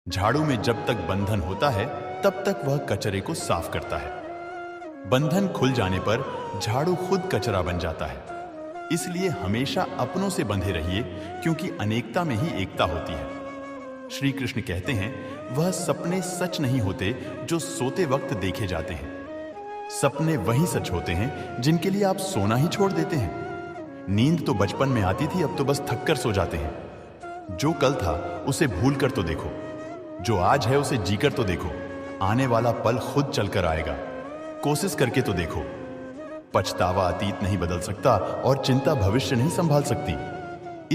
झाड़ू में जब तक बंधन होता है तब तक वह कचरे को साफ करता है। बंधन खुल जाने पर झाड़ू खुद कचरा बन जाता है। इसलिए हमेशा अपनों से बंधे रहिए, क्योंकि अनेकता में ही एकता होती है। श्री कृष्ण कहते हैं, वह सपने सच नहीं होते जो सोते वक्त देखे जाते हैं। सपने वही सच होते हैं जिनके लिए आप सोना ही छोड़ देते हैं। नींद तो बचपन में आती थी, अब तो बस थक कर सो जाते हैं। जो कल था उसे भूल कर तो देखो, जो आज है उसे जीकर तो देखो। आने वाला पल खुद चलकर आएगा, कोशिश करके तो देखो। पछतावा अतीत नहीं बदल सकता और चिंता भविष्य नहीं संभाल सकती।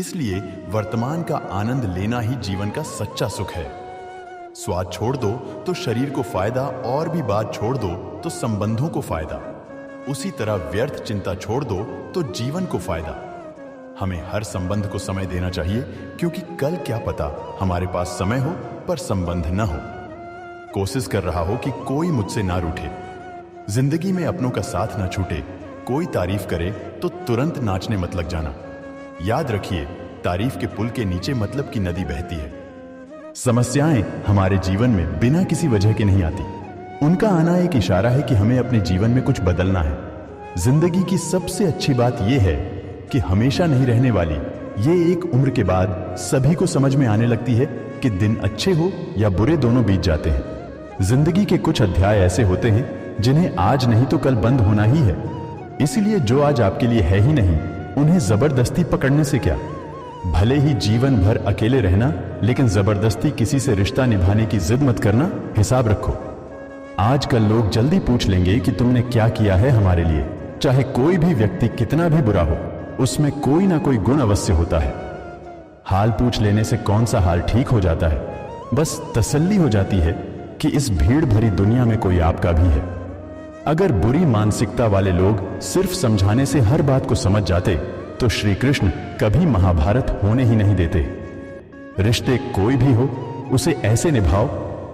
इसलिए वर्तमान का आनंद लेना ही जीवन का सच्चा सुख है। स्वाद छोड़ दो तो शरीर को फायदा, और भी बात छोड़ दो तो संबंधों को फायदा। उसी तरह व्यर्थ चिंता छोड़ दो तो जीवन को फायदा। हमें हर संबंध को समय देना चाहिए, क्योंकि कल क्या पता हमारे पास समय हो पर संबंध न हो। कोशिश कर रहा हो कि कोई मुझसे ना रूठे। जिंदगी में अपनों का साथ ना छूटे। कोई तारीफ करे तो तुरंत नाचने मत लग जाना। याद रखिए, तारीफ के पुल के नीचे मतलब की नदी बहती है। समस्याएं हमारे जीवन में बिना किसी वजह के नहीं आती। उनका आना एक इशारा है कि हमें अपने जीवन में कुछ बदलना है। जिंदगी की सबसे अच्छी बात यह है कि हमेशा नहीं रहने वाली। ये एक उम्र के बाद सभी को समझ में आने लगती है कि दिन अच्छे हो या बुरे दोनों बीत जाते हैं। जिंदगी के कुछ अध्याय ऐसे होते हैं जिन्हें आज नहीं तो कल बंद होना ही है। इसलिए जो आज आपके लिए है ही नहीं, उन्हें जबरदस्ती पकड़ने से क्या। भले ही जीवन भर अकेले रहना, लेकिन जबरदस्ती किसी से रिश्ता निभाने की जिद मत करना। हिसाब रखो। आजकल लोग जल्दी पूछ लेंगे कि तुमने क्या किया है हमारे लिए। चाहे कोई भी व्यक्ति कितना भी बुरा हो, उसमें कोई ना कोई गुण अवश्य होता है। हाल पूछ लेने से कौन सा हाल ठीक हो जाता है। बस तसल्ली हो जाती है कि इस भीड़ भरी दुनिया में कोई आपका भी है। अगर बुरी मानसिकता वाले लोग सिर्फ समझाने से हर बात को समझ जाते तो श्री कृष्ण कभी महाभारत होने ही नहीं देते। रिश्ते कोई भी हो, उसे ऐसे निभाओ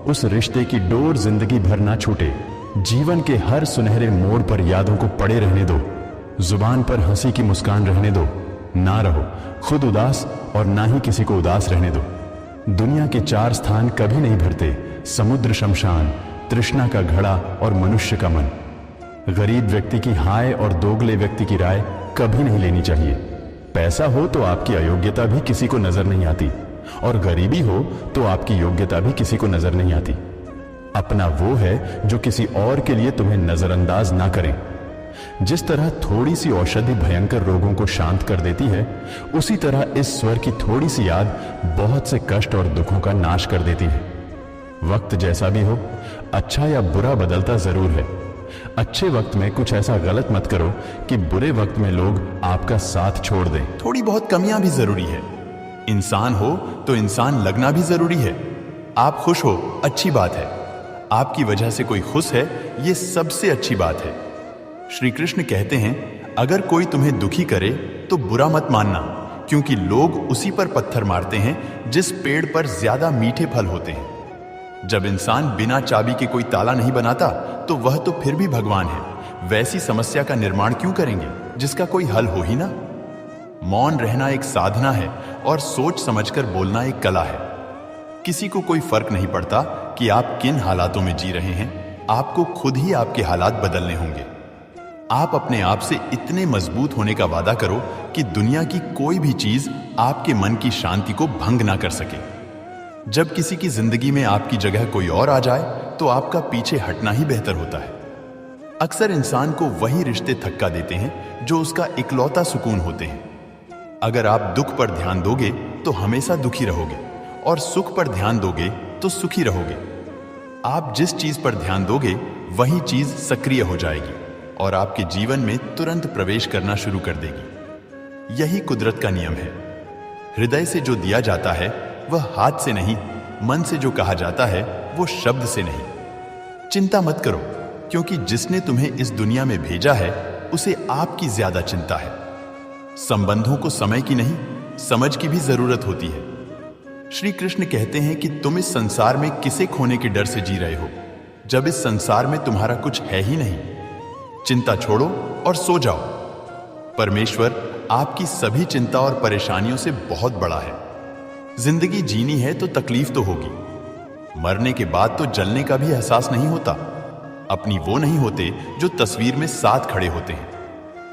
उस रिश्ते की डोर जिंदगी भर ना छूटे। जीवन के हर सुनहरे मोड़ पर यादों को पड़े रहने दो। जुबान पर हंसी की मुस्कान रहने दो। ना रहो खुद उदास और ना ही किसी को उदास रहने दो। दुनिया के 4 स्थान कभी नहीं भरते, समुद्र, शमशान, तृष्णा का घड़ा और मनुष्य का मन। गरीब व्यक्ति की हाय और दोगले व्यक्ति की राय कभी नहीं लेनी चाहिए। पैसा हो तो आपकी अयोग्यता भी किसी को नजर नहीं आती, और गरीबी हो तो आपकी योग्यता भी किसी को नजर नहीं आती। अपना वो है जो किसी और के लिए तुम्हें नजरअंदाज ना करें। जिस तरह थोड़ी सी औषधि भयंकर रोगों को शांत कर देती है, उसी तरह इस स्वर की थोड़ी सी याद बहुत से कष्ट और दुखों का नाश कर देती है। वक्त जैसा भी हो, अच्छा या बुरा बदलता जरूर है। अच्छे वक्त में कुछ ऐसा गलत मत करो कि बुरे वक्त में लोग आपका साथ छोड़ दें। थोड़ी बहुत कमियां भी जरूरी है। इंसान हो तो इंसान लगना भी जरूरी है। आप खुश हो, अच्छी बात है। आपकी वजह से कोई खुश है, यह सबसे अच्छी बात है। श्री कृष्ण कहते हैं, अगर कोई तुम्हें दुखी करे तो बुरा मत मानना, क्योंकि लोग उसी पर पत्थर मारते हैं जिस पेड़ पर ज्यादा मीठे फल होते हैं। जब इंसान बिना चाबी के कोई ताला नहीं बनाता तो वह तो फिर भी भगवान है। वैसी समस्या का निर्माण क्यों करेंगे जिसका कोई हल हो ही ना। मौन रहना एक साधना है और सोच समझकर बोलना एक कला है। किसी को कोई फर्क नहीं पड़ता कि आप किन हालातों में जी रहे हैं। आपको खुद ही आपके हालात बदलने होंगे। आप अपने आप से इतने मजबूत होने का वादा करो कि दुनिया की कोई भी चीज आपके मन की शांति को भंग ना कर सके। जब किसी की जिंदगी में आपकी जगह कोई और आ जाए तो आपका पीछे हटना ही बेहतर होता है। अक्सर इंसान को वही रिश्ते थक्का देते हैं जो उसका इकलौता सुकून होते हैं। अगर आप दुख पर ध्यान दोगे तो हमेशा दुखी रहोगे, और सुख पर ध्यान दोगे तो सुखी रहोगे। आप जिस चीज पर ध्यान दोगे वही चीज सक्रिय हो जाएगी और आपके जीवन में तुरंत प्रवेश करना शुरू कर देगी। यही कुदरत का नियम है। हृदय से जो दिया जाता है वह हाथ से नहीं, मन से जो कहा जाता है वो शब्द से नहीं। चिंता मत करो, क्योंकि जिसने तुम्हें इस दुनिया में भेजा है उसे आपकी ज्यादा चिंता है। संबंधों को समय की नहीं, समझ की भी जरूरत होती है। श्री कृष्ण कहते हैं कि तुम इस संसार में किसे खोने के डर से जी रहे हो, जब इस संसार में तुम्हारा कुछ है ही नहीं। चिंता छोड़ो और सो जाओ। परमेश्वर आपकी सभी चिंता और परेशानियों से बहुत बड़ा है। जिंदगी जीनी है तो तकलीफ तो होगी, मरने के बाद तो जलने का भी एहसास नहीं होता। अपनी वो नहीं होते जो तस्वीर में साथ खड़े होते हैं,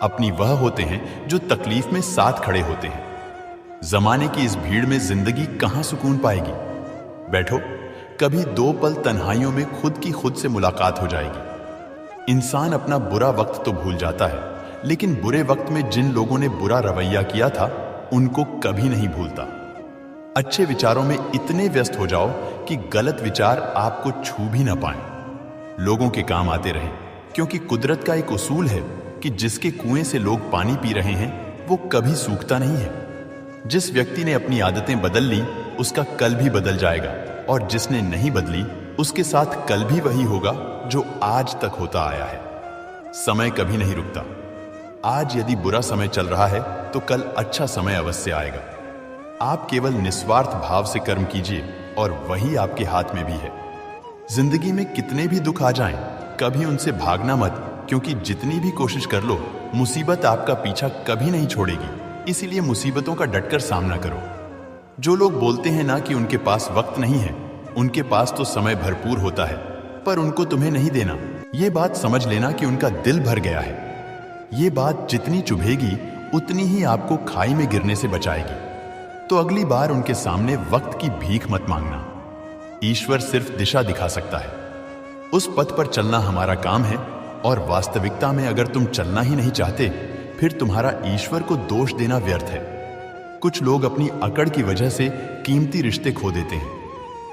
अपनी वह होते हैं जो तकलीफ में साथ खड़े होते हैं। जमाने की इस भीड़ में जिंदगी कहां सुकून पाएगी। बैठो, कभी 2 पल तन्हाइयों में खुद की खुद से मुलाकात हो जाएगी। इंसान अपना बुरा वक्त तो भूल जाता है, लेकिन बुरे वक्त में जिन लोगों ने बुरा रवैया किया था उनको कभी नहीं भूलता। अच्छे विचारों में इतने व्यस्त हो जाओ कि गलत विचार आपको छू भी ना पाएं। लोगों के काम आते रहें, क्योंकि कुदरत का एक उसूल है कि जिसके कुएं से लोग पानी पी रहे हैं वो कभी सूखता नहीं है। जिस व्यक्ति ने अपनी आदतें बदल ली उसका कल भी बदल जाएगा, और जिसने नहीं बदली उसके साथ कल भी वही होगा जो आज तक होता आया है। समय कभी नहीं रुकता। आज यदि बुरा समय चल रहा है तो कल अच्छा समय अवश्य आएगा। आप केवल निस्वार्थ भाव से कर्म कीजिए और वही आपके हाथ में भी है। जिंदगी में कितने भी दुख आ जाएं, कभी उनसे भागना मत, क्योंकि जितनी भी कोशिश कर लो मुसीबत आपका पीछा कभी नहीं छोड़ेगी। इसीलिए मुसीबतों का डटकर सामना करो। जो लोग बोलते हैं ना कि उनके पास वक्त नहीं है, उनके पास तो समय भरपूर होता है, पर उनको तुम्हें नहीं देना। ये बात समझ लेना कि उनका दिल भर गया है। ये बात जितनी चुभेगी उतनी ही आपको खाई में गिरने से बचाएगी। तो अगली बार उनके सामने वक्त की भीख मत मांगना। ईश्वर सिर्फ दिशा दिखा सकता है, उस पथ पर चलना हमारा काम है। और वास्तविकता में अगर तुम चलना ही नहीं चाहते, फिर तुम्हारा ईश्वर को दोष देना व्यर्थ है। कुछ लोग अपनी अकड़ की वजह से कीमती रिश्ते खो देते हैं।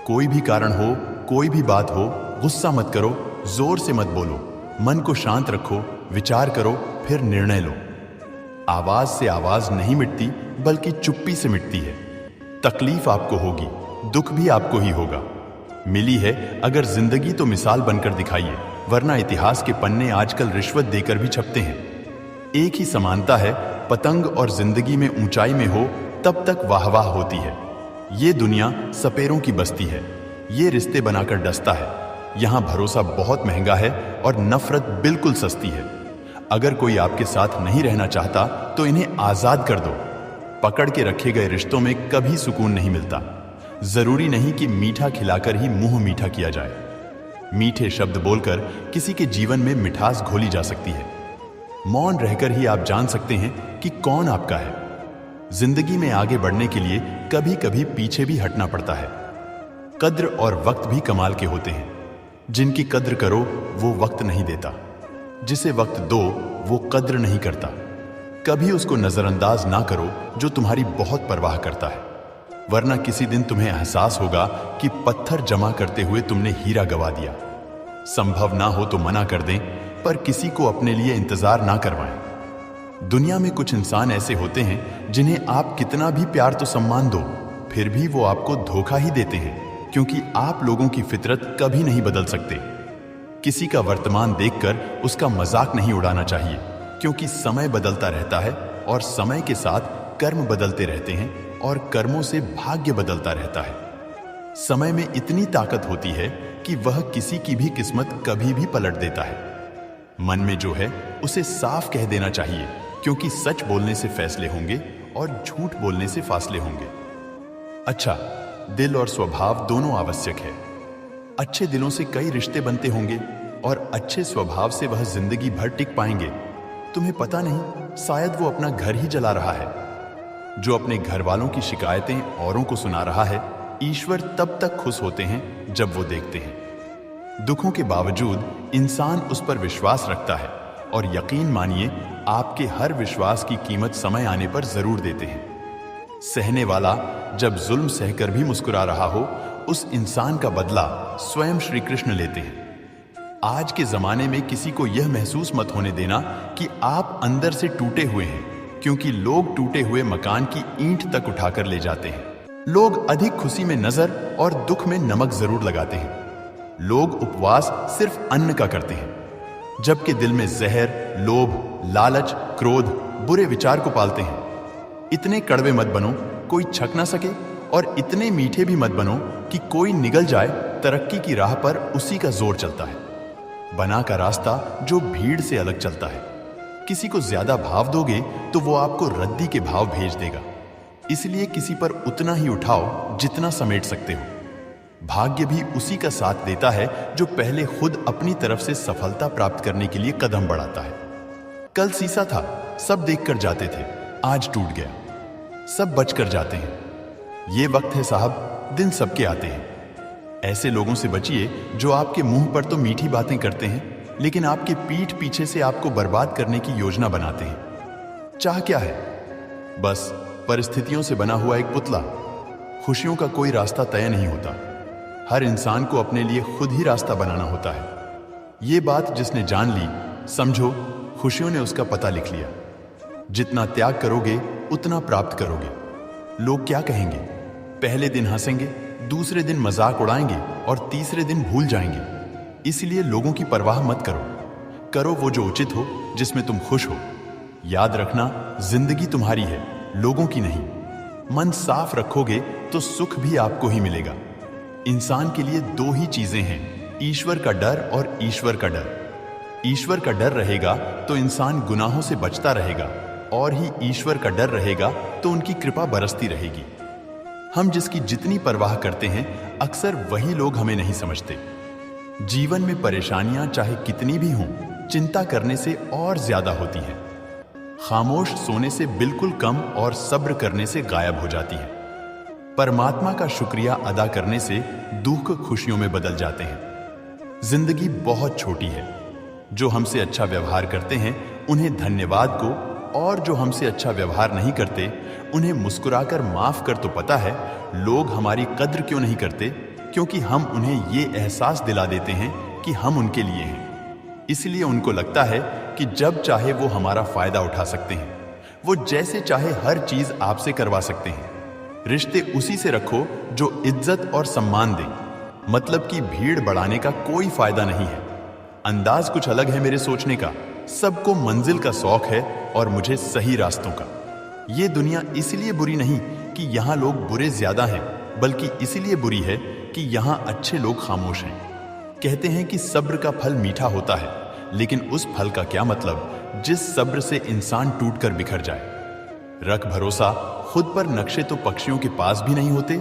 कोई भी कारण हो, कोई भी बात हो, गुस्सा मत करो, जोर से मत बोलो, मन को शांत रखो, विचार करो, फिर निर्णय लो। आवाज से आवाज नहीं मिटती, बल्कि चुप्पी से मिटती है। तकलीफ आपको होगी, दुख भी आपको ही होगा। मिली है अगर जिंदगी तो मिसाल बनकर दिखाइए, वरना इतिहास के पन्ने आजकल रिश्वत देकर भी छपते हैं। एक ही समानता है, पतंग और जिंदगी में ऊंचाई में हो तब तक वाहवाह होती है। ये दुनिया सपेरों की बस्ती है, ये रिश्ते बनाकर डसता है। यहां भरोसा बहुत महंगा है और नफरत बिल्कुल सस्ती है। अगर कोई आपके साथ नहीं रहना चाहता तो इन्हें आजाद कर दो। पकड़ के रखे गए रिश्तों में कभी सुकून नहीं मिलता। जरूरी नहीं कि मीठा खिलाकर ही मुंह मीठा किया जाए। मीठे शब्द बोलकर किसी के जीवन में मिठास घोली जा सकती है। मौन रहकर ही आप जान सकते हैं कि कौन आपका है। जिंदगी में आगे बढ़ने के लिए कभी कभी पीछे भी हटना पड़ता है। कद्र और वक्त भी कमाल के होते हैं। जिनकी कद्र करो वो वक्त नहीं देता, जिसे वक्त दो वो कद्र नहीं करता। कभी उसको नजरअंदाज ना करो जो तुम्हारी बहुत परवाह करता है, वरना किसी दिन तुम्हें एहसास होगा कि पत्थर जमा करते हुए तुमने हीरा गवा दिया। संभव ना हो तो मना कर दें, पर किसी को अपने लिए इंतजार ना करवाएं। दुनिया में कुछ इंसान ऐसे होते हैं जिन्हें आप कितना भी प्यार तो सम्मान दो, फिर भी वो आपको धोखा ही देते हैं, क्योंकि आप लोगों की फितरत कभी नहीं बदल सकते। किसी का वर्तमान देखकर उसका मजाक नहीं उड़ाना चाहिए, क्योंकि समय बदलता रहता है और समय के साथ कर्म बदलते रहते हैं और कर्मों से भाग्य बदलता रहता है। समय में इतनी ताकत होती है कि वह किसी की भी किस्मत कभी भी पलट देता है। मन में जो है उसे साफ कह देना चाहिए, क्योंकि सच बोलने से फैसले होंगे और झूठ बोलने से फासले होंगे। अच्छा, दिल और स्वभाव दोनों आवश्यक है। अच्छे दिलों से कई रिश्ते बनते होंगे और अच्छे स्वभाव से वह जिंदगी भर टिक पाएंगे। तुम्हें पता नहीं, शायद वो अपना घर ही जला रहा है। जो अपने घर वालों की शिकायतें औरों को सुना रहा है, ईश्वर तब तक खुश होते हैं जब वो देखते हैं। दुखों के बावजूद इंसान उस पर विश्वास रखता है, और यकीन मानिए आपके हर विश्वास की कीमत समय आने पर जरूर देते हैं। सहने वाला जब जुल्म सहकर भी मुस्कुरा रहा हो, उस इंसान का बदला स्वयं श्री कृष्ण लेते हैं। आज के जमाने में किसी को यह महसूस मत होने देना कि आप अंदर से टूटे हुए हैं, क्योंकि लोग टूटे हुए मकान की ईंट तक उठाकर ले जाते हैं। लोग अधिक खुशी में नजर और दुख में नमक जरूर लगाते हैं। लोग उपवास सिर्फ अन्न का करते हैं, जबकि दिल में जहर, लोभ, लालच, क्रोध, बुरे विचार को पालते हैं। इतने कड़वे मत बनो कोई छक ना सके, और इतने मीठे भी मत बनो कि कोई निगल जाए। तरक्की की राह पर उसी का जोर चलता है, बना का रास्ता जो भीड़ से अलग चलता है। किसी को ज्यादा भाव दोगे तो वो आपको रद्दी के भाव भेज देगा। इसलिए किसी पर उतना ही उठाओ जितना समेट सकते हो। भाग्य भी उसी का साथ देता है जो पहले खुद अपनी तरफ से सफलता प्राप्त करने के लिए कदम बढ़ाता है। कल शीशा था, सब देखकर जाते थे, आज टूट गया, सब बचकर जाते हैं। ये वक्त है साहब, दिन सबके आते हैं। ऐसे लोगों से बचिए जो आपके मुंह पर तो मीठी बातें करते हैं, लेकिन आपके पीठ पीछे से आपको बर्बाद करने की योजना बनाते हैं। चाह क्या है? बस परिस्थितियों से बना हुआ एक पुतला। खुशियों का कोई रास्ता तय नहीं होता, हर इंसान को अपने लिए खुद ही रास्ता बनाना होता है। ये बात जिसने जान ली, समझो खुशियों ने उसका पता लिख लिया। जितना त्याग करोगे उतना प्राप्त करोगे। लोग क्या कहेंगे? पहले दिन हंसेंगे, दूसरे दिन मजाक उड़ाएंगे और तीसरे दिन भूल जाएंगे। इसलिए लोगों की परवाह मत करो, करो वो जो उचित हो, जिसमें तुम खुश हो। याद रखना, जिंदगी तुम्हारी है, लोगों की नहीं। मन साफ रखोगे तो सुख भी आपको ही मिलेगा। इंसान के लिए दो ही चीजें हैं, ईश्वर का डर और ईश्वर का डर। ईश्वर का डर रहेगा तो इंसान गुनाहों से बचता रहेगा, और ही ईश्वर का डर रहेगा तो उनकी कृपा बरसती रहेगी। हम जिसकी जितनी परवाह करते हैं, अक्सर वही लोग हमें नहीं समझते। जीवन में परेशानियां चाहे कितनी भी हों, चिंता करने से और ज्यादा होती हैं। खामोश सोने से बिल्कुल कम और सब्र करने से गायब हो जाती हैं। परमात्मा का शुक्रिया अदा करने से दुख खुशियों में बदल जाते हैं। जिंदगी बहुत छोटी है। जो हमसे अच्छा व्यवहार करते हैं उन्हें धन्यवाद को, और जो हमसे अच्छा व्यवहार नहीं करते उन्हें मुस्कुराकर माफ कर। तो पता है लोग हमारी कद्र क्यों नहीं करते? क्योंकि हम उन्हें ये एहसास दिला देते हैं कि हम उनके लिए हैं। इसलिए उनको लगता है कि जब चाहे वो हमारा फायदा उठा सकते हैं, वो जैसे चाहे हर चीज आपसे करवा सकते हैं। रिश्ते उसी से रखो जो इज्जत और सम्मान दे, मतलब कि भीड़ बढ़ाने का कोई फायदा नहीं है। अंदाज कुछ अलग है मेरे सोचने का। सबको मंजिल का शौक है और मुझे सही रास्तों का। ये दुनिया इसलिए बुरी नहीं कि यहाँ लोग बुरे ज्यादा हैं, बल्कि इसलिए बुरी है कि यहाँ अच्छे लोग खामोश हैं। कहते हैं कि सब्र का फल मीठा होता है, लेकिन उस फल का क्या मतलब जिस सब्र से इंसान टूटकर बिखर जाए। रख भरोसा, खुद पर नक्शे तो पक्षियों के पास भी नहीं होते,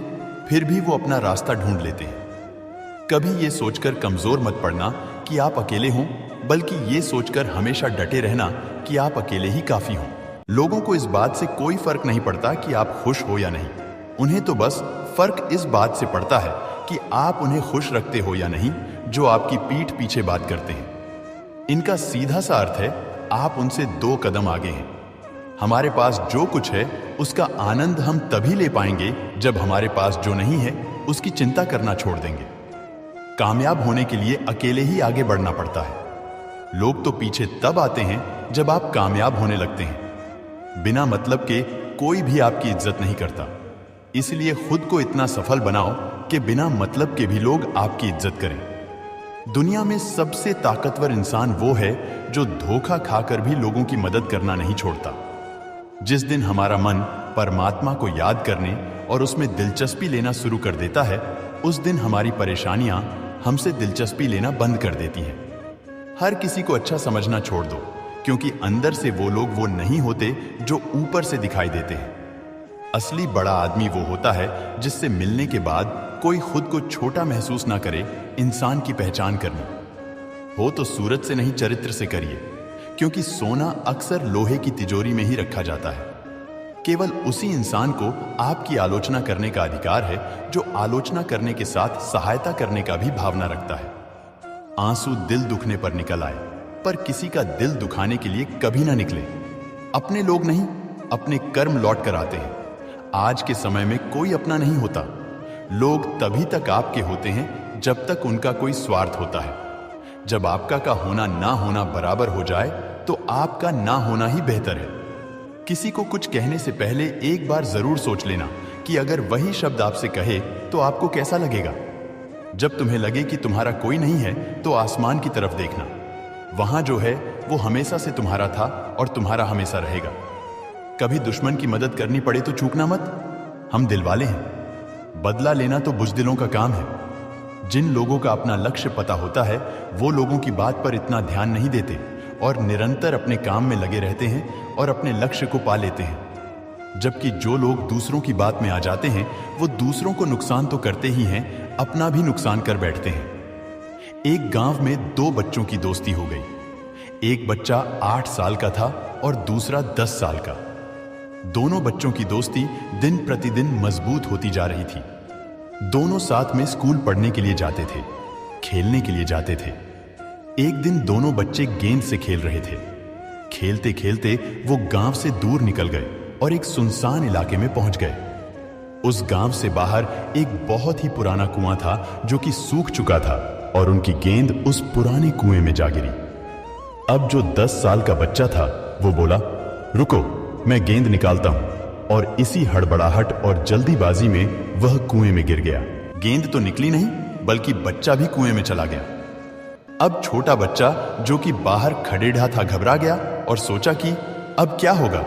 फिर भी वो अपना रास्ता ढूंढ लेते हैं। कभी ये सोचकर कमजोर मत पड़ना कि आप अकेले हों, बल्कि ये सोचकर हमेशा डटे रहना कि आप अकेले ही काफी हों। लोगों को इस बात से कोई फर्क नहीं पड़ता कि आप खुश हो या नहीं। उन्हें तो बस फर्क इस बात से पड़ता है कि आप उन्हें खुश रखते हो या नहीं, जो आपकी पीठ पीछे बात करते हैं। इनका सीधा सा अर्थ है, आप उनसे 2 कदम आगे हैं। हमारे पास जो कुछ है उसका आनंद हम तभी ले पाएंगे जब हमारे पास जो नहीं है उसकी चिंता करना छोड़ देंगे। कामयाब होने के लिए अकेले ही आगे बढ़ना पड़ता है। लोग तो पीछे तब आते हैं जब आप कामयाब होने लगते हैं। बिना मतलब के कोई भी आपकी इज्जत नहीं करता। इसलिए खुद को इतना सफल बनाओ कि बिना मतलब के भी लोग आपकी इज्जत करें। दुनिया में सबसे ताकतवर इंसान वो है जो धोखा खाकर भी लोगों की मदद करना नहीं छोड़ता। जिस दिन हमारा मन परमात्मा को याद करने और उसमें दिलचस्पी लेना शुरू कर देता है, उस दिन हमारी परेशानियां हमसे दिलचस्पी लेना बंद कर देती हैं। हर किसी को अच्छा समझना छोड़ दो, क्योंकि अंदर से वो लोग वो नहीं होते जो ऊपर से दिखाई देते हैं। असली बड़ा आदमी वो होता है जिससे मिलने के बाद कोई खुद को छोटा महसूस ना करे। इंसान की पहचान करनी हो तो सूरत से नहीं, चरित्र से करिए, क्योंकि सोना अक्सर लोहे की तिजोरी में ही रखा जाता है। केवल उसी इंसान को आपकी आलोचना करने का अधिकार है जो आलोचना करने के साथ सहायता करने का भी भावना रखता है। आंसू दिल दुखने पर निकल आए, पर किसी का दिल दुखाने के लिए कभी ना निकले। अपने लोग नहीं, अपने कर्म लौट कर आते हैं। आज के समय में कोई अपना नहीं होता। लोग तभी तक आपके होते हैं जब तक उनका कोई स्वार्थ होता है। जब आपका का होना ना होना बराबर हो जाए तो आपका ना होना ही बेहतर है। किसी को कुछ कहने से पहले एक बार जरूर सोच लेना कि अगर वही शब्द आपसे कहे तो आपको कैसा लगेगा। जब तुम्हें लगे कि तुम्हारा कोई नहीं है तो आसमान की तरफ देखना। वहां जो है वो हमेशा से तुम्हारा था और तुम्हारा हमेशा रहेगा। कभी दुश्मन की मदद करनी पड़े तो चूकना मत। हम दिलवाले हैं, बदला लेना तो बुज़दिलों का काम है। जिन लोगों का अपना लक्ष्य पता होता है वो लोगों की बात पर इतना ध्यान नहीं देते और निरंतर अपने काम में लगे रहते हैं और अपने लक्ष्य को पा लेते हैं। जबकि जो लोग दूसरों की बात में आ जाते हैं वो दूसरों को नुकसान तो करते ही हैं, अपना भी नुकसान कर बैठते हैं। एक गांव में दो बच्चों की दोस्ती हो गई। एक बच्चा 8 साल का था और दूसरा 10 साल का। दोनों बच्चों की दोस्ती दिन प्रतिदिन मजबूत होती जा रही थी। दोनों साथ में स्कूल पढ़ने के लिए जाते थे, खेलने के लिए जाते थे। एक दिन दोनों बच्चे गेंद से खेल रहे थे। खेलते खेलते वो गांव से दूर निकल गए और एक सुनसान इलाके में पहुंच गए। उस गांव से बाहर एक बहुत ही पुराना कुआं था जो कि सूख चुका था और उनकी गेंद उस पुराने कुएं में जा गिरी। अब जो 10 साल का बच्चा था वो बोला, रुको, मैं गेंद निकालता हूं। और इसी हड़बड़ाहट और जल्दीबाजी में वह कुएं में गिर गया। गेंद तो निकली नहीं, बल्कि बच्चा भी कुएं में चला गया। अब छोटा बच्चा जो कि बाहर खड़ेढ़ा था घबरा गया और सोचा कि अब क्या होगा।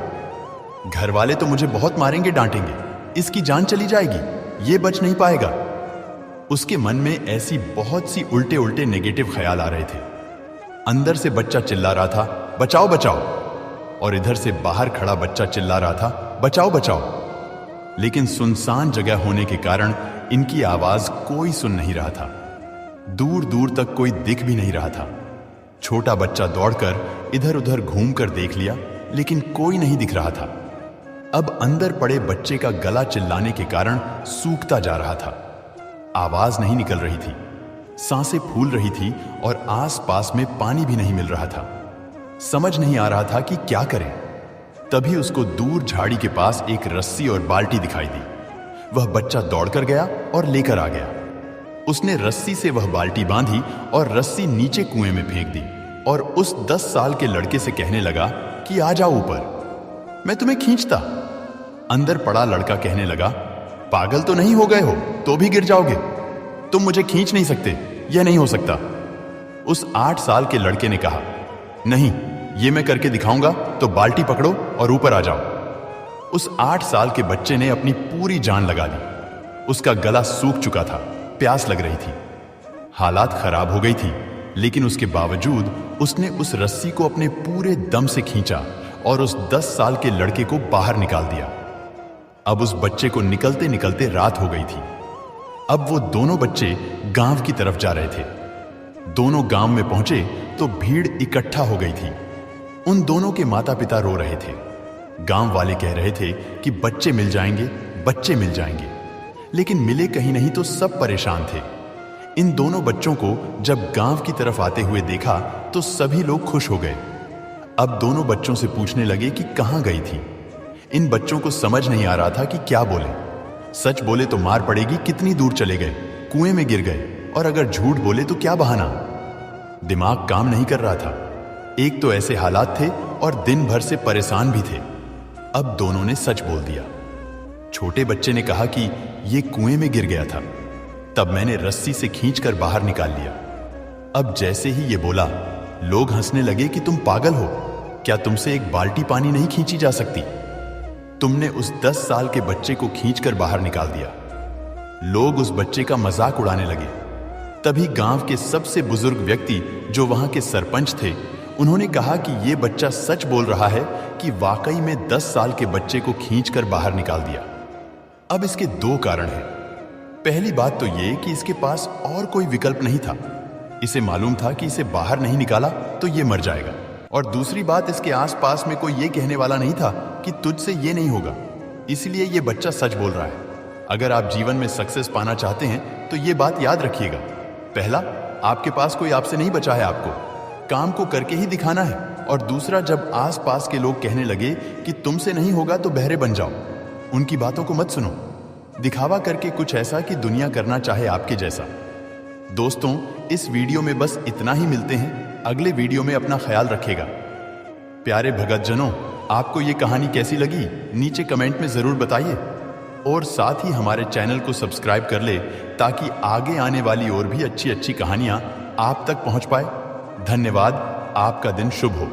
घर वाले तो मुझे बहुत मारेंगे, डांटेंगे, इसकी जान चली जाएगी, ये बच नहीं पाएगा। उसके मन में ऐसी बहुत सी उल्टे उल्टे नेगेटिव ख्याल आ रहे थे। अंदर से बच्चा चिल्ला रहा था, बचाओ बचाओ, और इधर से बाहर खड़ा बच्चा चिल्ला रहा था, बचाओ बचाओ। लेकिन सुनसान जगह होने के कारण इनकी आवाज कोई सुन नहीं रहा था। दूर दूर तक कोई दिख भी नहीं रहा था। छोटा बच्चा दौड़कर इधर उधर घूमकर देख लिया, लेकिन कोई नहीं दिख रहा था। अब अंदर पड़े बच्चे का गला चिल्लाने के कारण सूखता जा रहा था। आवाज नहीं निकल रही थी, सांसें फूल रही थी और आसपास में पानी भी नहीं मिल रहा था। समझ नहीं आ रहा था कि क्या करें। तभी उसको दूर झाड़ी के पास एक रस्सी और बाल्टी दिखाई दी। वह बच्चा दौड़कर गया और लेकर आ गया। उसने रस्सी से वह बाल्टी बांधी और रस्सी नीचे कुएं में फेंक दी और उस 10 साल के लड़के से कहने लगा कि आ जाओ ऊपर, मैं तुम्हें खींचता। अंदर पड़ा लड़का कहने लगा, पागल तो नहीं हो गए हो, तो भी गिर जाओगे, तुम मुझे खींच नहीं सकते, यह नहीं हो सकता। उस 8 साल के लड़के ने कहा, नहीं, ये मैं करके दिखाऊंगा, तो बाल्टी पकड़ो और ऊपर आ जाओ। उस 8 साल के बच्चे ने अपनी पूरी जान लगा दी। उसका गला सूख चुका था, प्यास लग रही थी, हालात खराब हो गई थी, लेकिन उसके बावजूद उसने उस रस्सी को अपने पूरे दम से खींचा और उस 10 साल के लड़के को बाहर निकाल दिया। अब उस बच्चे को निकलते निकलते रात हो गई थी। अब वो दोनों बच्चे गांव की तरफ जा रहे थे। दोनों गांव में पहुंचे तो भीड़ इकट्ठा हो गई थी। उन दोनों के माता पिता रो रहे थे। गांव वाले कह रहे थे कि बच्चे मिल जाएंगे, बच्चे मिल जाएंगे, लेकिन मिले कहीं नहीं तो सब परेशान थे। इन दोनों बच्चों को जब गांव की तरफ आते हुए देखा तो सभी लोग खुश हो गए। अब दोनों बच्चों से पूछने लगे कि कहां गई थी। इन बच्चों को समझ नहीं आ रहा था कि क्या बोले। सच बोले तो मार पड़ेगी, कितनी दूर चले गए, कुएं में गिर गए, और अगर झूठ बोले तो क्या बहाना। दिमाग काम नहीं कर रहा था। एक तो ऐसे हालात थे और दिन भर से परेशान भी थे। अब दोनों ने सच बोल दिया। छोटे बच्चे ने कहा कि ये कुएं में गिर गया था, तब मैंने रस्सी से खींचकर बाहर निकाल लिया। अब जैसे ही ये बोला, लोग हंसने लगे कि तुम पागल हो, क्या तुमसे एक बाल्टी पानी नहीं खींची जा सकती? तुमने उस 10 साल के बच्चे को खींचकर बाहर निकाल दिया। लोग उस बच्चे का मजाक उड़ाने लगे। तभी गांव के सबसे बुजुर्ग व्यक्ति जो वहां के सरपंच थे, उन्होंने कहा कि यह बच्चा सच बोल रहा है कि वाकई में 10 साल के बच्चे को खींचकर बाहर निकाल दिया। अब इसके 2 कारण हैं। पहली बात तो यह कि इसके पास और कोई विकल्प नहीं था। इसे मालूम था कि इसे बाहर नहीं निकाला तो यह मर जाएगा। और दूसरी बात, इसके आसपास में कोई यह कहने वाला नहीं था कि तुझसे यह नहीं होगा। इसलिए यह बच्चा सच बोल रहा है। अगर आप जीवन में सक्सेस पाना चाहते हैं तो यह बात याद रखिएगा। पहला, आपके पास कोई आपसे नहीं बचा है, आपको काम को करके ही दिखाना है। और दूसरा, जब आसपास के लोग कहने लगे कि तुमसे नहीं होगा तो बहरे बन जाओ, उनकी बातों को मत सुनो। दिखावा करके कुछ ऐसा कि दुनिया करना चाहे आपके जैसा। दोस्तों, इस वीडियो में बस इतना ही। मिलते हैं अगले वीडियो में। अपना ख्याल रखेगा। प्यारे भगतजनों, आपको ये कहानी कैसी लगी नीचे कमेंट में जरूर बताइए, और साथ ही हमारे चैनल को सब्सक्राइब कर ले ताकि आगे आने वाली और भी अच्छी अच्छी कहानियां आप तक पहुंच पाए। धन्यवाद। आपका दिन शुभ हो।